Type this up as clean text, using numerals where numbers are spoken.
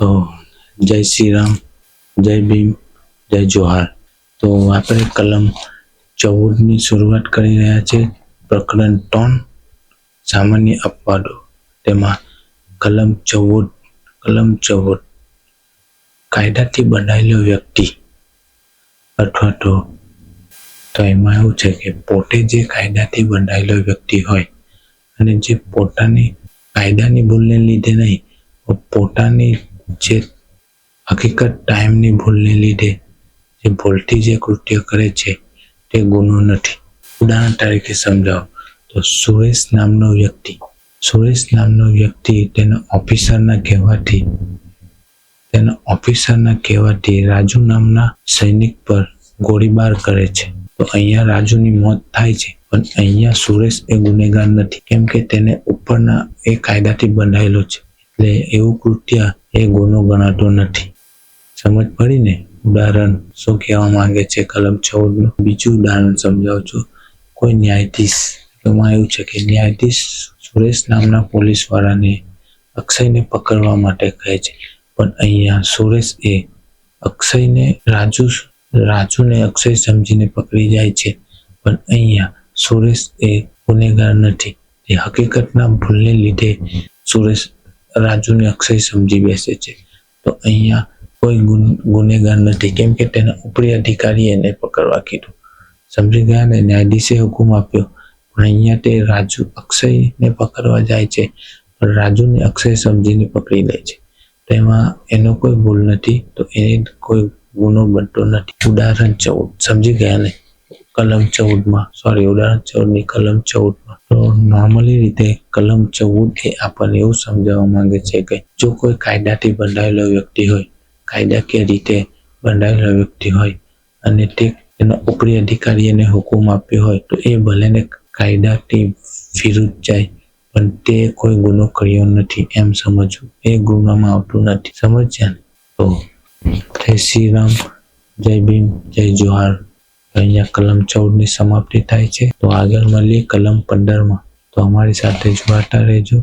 તો જય શ્રી રામ, જય ભીમ, જય જોહાર. તો આપણે કલમ 14ની શરૂઆત કરી રહ્યા છે. પ્રકરણ 3 સામાન્ય અપવાદો. તેમાં કલમ 14 કાયદાથી બંધાયેલો વ્યક્તિ અથવા તો એમાં એવું છે કે પોતે જે કાયદાથી બંધાયેલો વ્યક્તિ હોય અને જે પોતાની કાયદાની ભૂલને લીધે નહીં, પોતાની જે હકીકત ટાઈમની ભૂલને લીધે જે ભૂલથી જે કૃત્ય કરે છે તે ગુનો નથી. ઉદાહરણ તરીકે સમજાવો તો સુરેશ નામનો વ્યક્તિ તેના ઓફિસરના કહેવાથી રાજુ નામના સૈનિક પર ગોળીબાર કરે છે. તો અહીંયા રાજુની મોત થાય છે, પણ અહીંયા સુરેશ એ ગુનેગાર નથી, કેમ કે તેને ઉપરના એ કાયદાથી બંધાયેલો છે, એટલે એવું કૃત્ય એ ગુનો ગણાતો નથી. સમજ પડી ને? ઉદાહરણ શું કહેવા માંગે છે કલમ 14નું? બીજું ઉદાહરણ સમજાવું છું. કોઈ ન્યાયાધીશ, એમાં એવું છે કે ન્યાયાધીશ સુરેશ નામના પોલીસ વાળાને અક્ષયને પકડવા માટે કહે છે, પણ અહીંયા સુરેશ એ અક્ષયને રાજુને અક્ષય સમજીને પકડી જાય છે, પણ અહીંયા સુરેશ એ ગુનેગાર નથી. તે હકીકતના ભૂલને લીધે સુરેશ રાજુને અક્ષય સમજી બેસે છે, તો અહીંયા કોઈ ગુનેગાર નથી, કેમ કે તેના ઉપરી અધિકારી એને પકડવા કીધું. સમજી ગયા ને? ન્યાયાધીશે હુકમ આપ્યો, પણ અહીંયા તે રાજુ અક્ષયને પકડવા જાય છે, પણ રાજુને અક્ષય સમજીને પકડી લે છે, તો એમાં એનો કોઈ ભૂલ નથી, તો એને કોઈ ગુનો બનતો નથી. ઉદાહરણ 14 સમજી ગયા ને? કલમ 14માં ઉદાહરણ 14ની કલમ 14માં તો નોર્મલી રીતે કલમ 14 એ આપણને એવું સમજાવવા માંગે છે કે જો કોઈ કાયદાથી બંધાયેલો વ્યક્તિ હોય, કાયદાકીય રીતે બંધાયેલો વ્યક્તિ હોય અને તે એના ઉપરી અધિકારીને હુકમ આપ્યો હોય, તો એ ભલેને કાયદાથી વિરુદ્ધ જાય, પણ તે કોઈ ગુનો કર્યો નથી એમ સમજવું, એ ગુનામાં આવતું નથી. સમજ્યા ને? તો જય શ્રી રામ, જય ભીમ, જય જોહાર. અહીંયા કલમ 14ની સમાપ્તિ થાય છે. તો આગળ મળીએ કલમ 15માં. તો અમારી સાથે જોડાતા રહેજો.